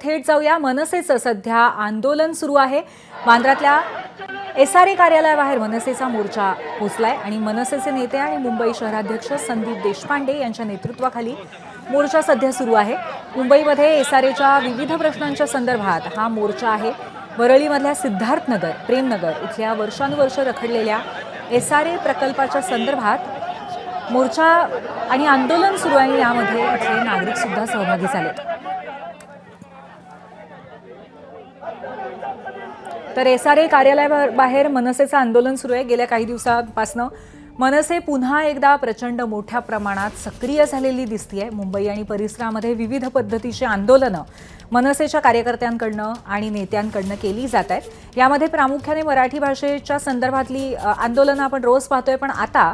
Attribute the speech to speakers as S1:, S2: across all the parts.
S1: थेट जाऊया. मनसेचं सध्या आंदोलन सुरू आहे. बांद्रातल्या SRA कार्यालयाबाहेर मनसेचा मोर्चा पोहोचलाय आणि मनसेचे नेते आणि मुंबई शहराध्यक्ष संदीप देशपांडे यांच्या नेतृत्वाखाली मोर्चा सध्या सुरू आहे. मुंबईमध्ये SRAच्या विविध प्रश्नांच्या संदर्भात हा मोर्चा आहे. वरळीमधल्या सिद्धार्थनगर, प्रेमनगर इथल्या वर्षानुवर्ष रखडलेल्या SRA प्रकल्पाच्या संदर्भात मोर्चा आणि आंदोलन सुरू आहे. यामध्ये इथले नागरिक सुद्धा सहभागी झालेत. तर SRA कार्यालयाबाहेर मनसेचं आंदोलन सुरू आहे. गेल्या काही दिवसांपासून मनसे पुन्हा एकदा प्रचंड मोठ्या प्रमाणात सक्रिय झालेली दिसतेय. मुंबई आणि परिसरामध्ये विविध पद्धतीची आंदोलनं मनसेच्या कार्यकर्त्यांकडनं आणि नेत्यांकडनं केली जात आहेत. यामध्ये प्रामुख्याने मराठी भाषेच्या संदर्भातली आंदोलनं आपण रोज पाहतोय, पण आता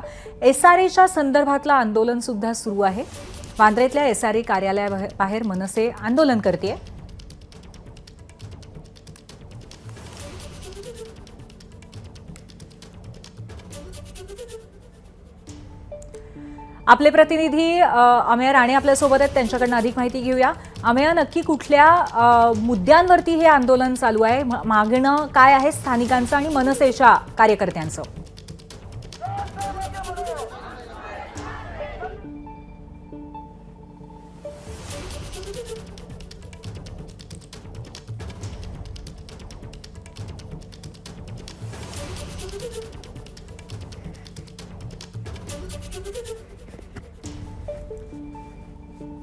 S1: SRAच्या संदर्भातलं आंदोलन सुद्धा सुरू आहे. वांद्र्यातल्या SRA कार्यालयाबाहेर मनसे आंदोलन करतेय. आपले प्रतिनिधी अमेय राणे आपल्यासोबत आहेत. त्यांच्याकडनं अधिक माहिती घेऊया. अमेय, नक्की कुठल्या मुद्द्यांवरती हे आंदोलन चालू आहे? मागणं काय आहे स्थानिकांचं आणि मनसेच्या कार्यकर्त्यांचं?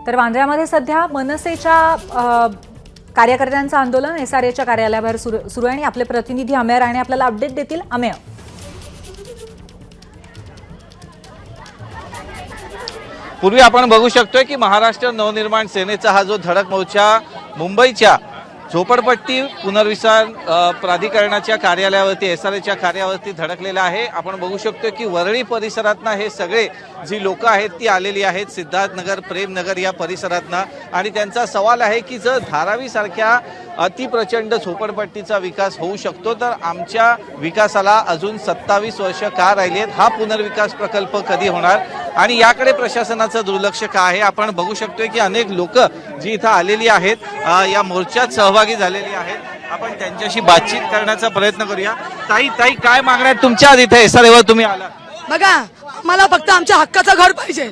S1: तर वांद्र्यामध्ये सध्या मनसेच्या कार्यकर्त्यांचं आंदोलन SRAच्या कार्यालयाबाहेर सुरू आहे आणि आपले प्रतिनिधी अमेय राणे आपल्याला अपडेट देतील. अमेय,
S2: पूर्वी आपण बघू शकतोय की महाराष्ट्र नवनिर्माण सेनेचा हा जो धडक मोर्चा मुंबईच्या झोपडपट्टी पुनर्वसन प्राधिकरणाच्या कार्यालयावरती SRAच्या कार्यालयावरती धडकलेला आहे. आपण बघू शकतो की वरळी परिसरातनं हे सगळे जी लोक आहेत ती आलेली आहेत, सिद्धार्थनगर, प्रेमनगर या परिसरातनं. आणि त्यांचा सवाल आहे की जर धारावीसारख्या अतिप्रचंड झोपडपट्टीचा विकास होऊ शकतो तर आमच्या विकासाला अजून 27 वर्ष का राहिली आहेत? हा पुनर्विकास प्रकल्प कधी होणार? आणि याकडे प्रशासनाचं दुर्लक्ष का आहे? आपण बघू शकतोय की अनेक लोक जी इथं आलेली आहेत, या मोर्चात सहभागी झालेली आहेत. आपण त्यांच्याशी बातचीत करण्याचा प्रयत्न करूया. ताई काय मागण्या आहेत तुमच्या? इथे SRAवर तुम्ही आला
S3: बघा, आम्हाला फक्त आमच्या हक्काचं घर पाहिजे.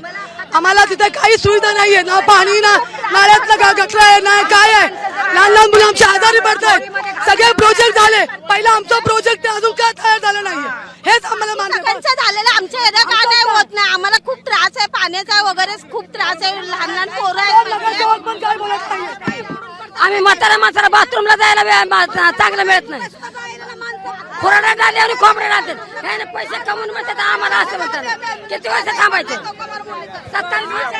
S3: आम्हाला तिथे काही सुविधा नाहीये, ना पाणी, ना नाल्यातलं गटर आहे, ना काय आहे. लहान लहान मुलं आमच्या आजारी पडतात. सगळे प्रोजेक्ट झाले, पहिला आमचा प्रोजेक्ट अजून काय तयार झालं नाहीये. हेच आम्हाला
S4: मान्य झालेलं आमच्या एरिया का नाही होत नाही. आम्हाला खूप त्रास आहे, पाण्याचा वगैरे खूप त्रास आहे. लहान लहान पोरं आहेत,
S3: पण काय बोलत नाहीये.
S5: आम्ही म्हातारा बाथरूमला जायला चांगलं मिळत नाही. खुराडा डाले आणि खोबरे राहतात. याने पैसे कमवून म्हणतात आम्हाला असं म्हणतात. किती वर्ष थांबायचं? 27 वर्ष.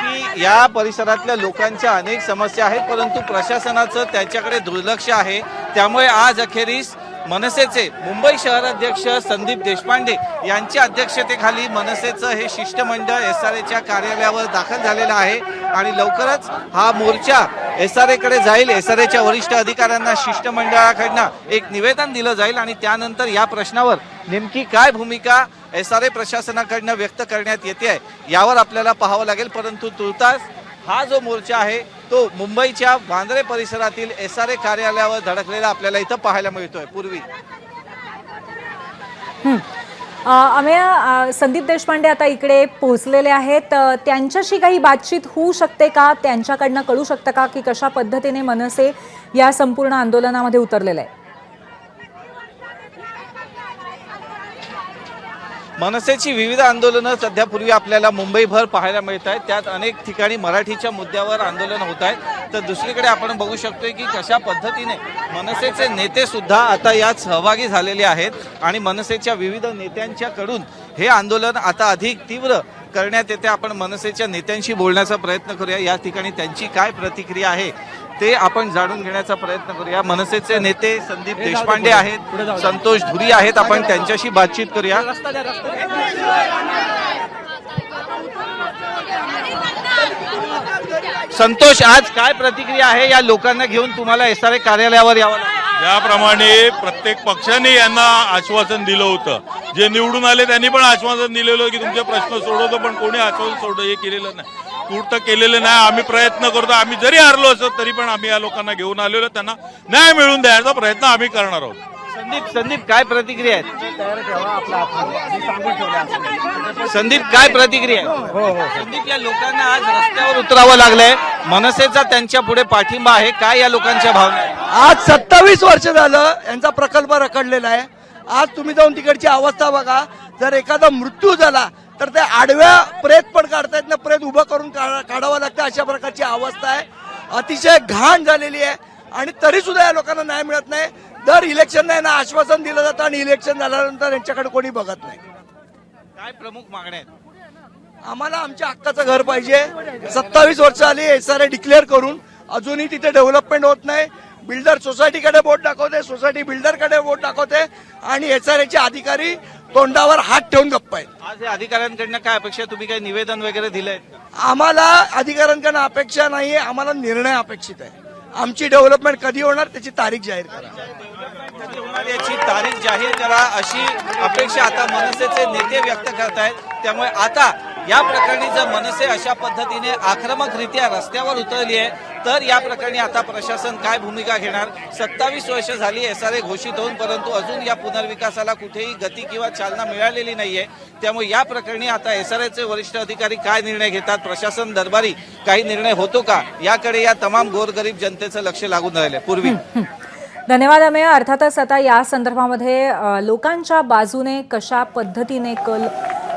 S2: की या परिसरातल्या लोकांच्या अनेक समस्या आहेत, परंतु प्रशासनाचं त्याच्याकडे दुर्लक्ष आहे. त्यामुळे आज अखेरीस मनसेचे मुंबई शहराध्यक्ष संदीप देशपांडे यांच्या अध्यक्षतेखाली मनसेचं हे शिष्टमंडळ SRAच्या कार्यालयावर दाखल झालेलं आहे. आणि लवकरच हा मोर्चा SRAकडे जाईल. SRAच्या वरिष्ठ अधिकाऱ्यांना शिष्टमंडळाकडनं एक निवेदन दिलं जाईल आणि त्यानंतर या प्रश्नावर नेमकी काय भूमिका SRA प्रशासनाकडनं व्यक्त करण्यात येते आहे यावर आपल्याला पाहावं लागेल. परंतु तुर्तास हा जो मोर्चा आहे तो मुंबईच्या वांद्रे परिसरातील SRA कार्यालयावर धडकलेला आपल्याला इथं पाहायला मिळतोय. पूर्वी
S1: अमेय, संदीप देशपांडे आता इकडे पोहोचलेले आहेत. त्यांच्याशी काही बातचीत होऊ शकते का? त्यांच्याकडनं कळू शकतं का की कशा पद्धतीने मनसे या संपूर्ण आंदोलनामध्ये उतरलेलं आहे?
S2: मनसेची विविध आंदोलनं सध्या पूर्वी आपल्याला मुंबईभर पाहायला मिळत आहेत. त्यात अनेक ठिकाणी मराठीच्या मुद्द्यावर आंदोलन होत आहेत. तर दुसरीकडे आपण बघू शकतोय की कशा पद्धतीने मनसेचे नेते सुद्धा आता यात सहभागी झालेले आहेत. आणि मनसेच्या विविध नेत्यांच्याकडून हे आंदोलन आता अधिक तीव्र करण्यात येते. आपण मनसेच्या नेत्यांशी बोलण्याचा प्रयत्न करूया. या ठिकाणी त्यांची काय प्रतिक्रिया आहे ते आपण जाणून घेण्याचा प्रयत्न करूया. मनसेचे नेते संदीप देशपांडे आहेत, संतोष धुरी आहेत, आपण त्यांच्याशी बातचीत करूया. संतोष, आज काय प्रतिक्रिया आहे? या लोकांना घेऊन तुम्हाला SRA कार्यालयावर यावं लागलं?
S6: ज्याप्रमाणे प्रत्येक पक्षाने यांना आश्वासन दिलं होतं, जे निवडून आले त्यांनी पण आश्वासन दिलेलं होतं की तुमचे प्रश्न सोडवतो, पण कोणी आश्वासन सोडलं हे केलेलं नाही, पूर्ण केलेलं नाही. आम्ही प्रयत्न करतो, आम्ही जरी हारलो असत तरी पण आम्ही या लोकांना घेऊन आलेलो, त्यांना न्याय मिळवून द्यायचा प्रयत्न आम्ही करणार आहोत.
S2: संदीप काय प्रतिक्रिया आहेत? संदीप काय प्रतिक्रिया आहे? संदीप, या लोकांना आज रस्त्यावर उतरावं लागलंय, मनसेचा त्यांच्या पुढे पाठिंबा आहे, काय या लोकांच्या भावना आहेत?
S7: आज 27 वर्ष झालं यांचा प्रकल्प रखडलेला आहे. आज तुम्ही जाऊन तिकडची अवस्था बघा. जर एखादा मृत्यू झाला तर ते आडव्या प्रेत पण काढता येत नाही, प्रेत उभं करून काढावं लागतं, अशा प्रकारची अवस्था आहे. अतिशय घाण झालेली आहे आणि तरी सुद्धा या लोकांना न्याय मिळत नाही. दर इलेक्शनला यांना आश्वासन दिलं जातं आणि इलेक्शन झाल्यानंतर यांच्याकडे कोणी बघत नाही.
S2: काय प्रमुख मागण्या आहेत?
S7: आम्हाला आमच्या हक्काचं घर पाहिजे. 27 वर्ष आली SRA डिक्लेअर करून, अजूनही तिथे डेव्हलपमेंट होत नाही. बिल्डर सोसायटीकडे बोट दाखवते, सोसायटी बिल्डरकडे बोट दाखवते आणि SRAचे अधिकारी तोंडावर हात ठेवून गप्प आहेत.
S2: आज या अधिकाऱ्यांकडनं काय अपेक्षा? तुम्ही काही निवेदन वगैरे दिलंय?
S7: आम्हाला अधिकाऱ्यांकडून अपेक्षा नाहीये, आम्हाला निर्णय अपेक्षित आहे. आमची डेव्हलपमेंट कधी होणार त्याची तारीख जाहीर करा.
S2: कधी होणार याची तारीख जाहीर करा अशी अपेक्षा आता मनसेचे नेते व्यक्त करतायत. त्यामुळे आता या प्रकरणी जर मनसे अशा पद्धतीने आक्रमकरित्या रस्त्यावर उतरली आहे तर या प्रकरणी आता प्रशासन काय भूमिका घेणार? 27 वर्ष झाली SRA घोषित होऊन, परंतु अजून या पुनर्विकासाला कुठेही गती किंवा चालना मिळालेली नाहीये. त्यामुळे या प्रकरणी आता SRAचे वरिष्ठ अधिकारी काय निर्णय घेतात, प्रशासन दरबारी काही निर्णय होतो का, याकडे या तमाम गोरगरीब जनतेचं लक्ष लागून राहिले. पूर्वी
S1: धन्यवाद अमेय. अर्थातच आता या संदर्भामध्ये लोकांच्या बाजूने कशा पद्धतीने कल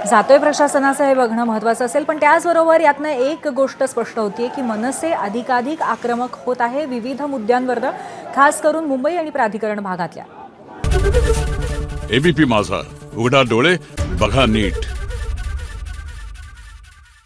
S1: जातोय प्रशासनाचं हे बघणं महत्त्वाचं असेल. पण त्याचबरोबर यातनं एक गोष्ट स्पष्ट होतीये की मनसे अधिकाधिक आक्रमक होत आहे विविध मुद्द्यांवर, खास करून मुंबई आणि प्राधिकरण भागातल्या.
S8: ABP माझा, उघडा डोळे बघा नीट.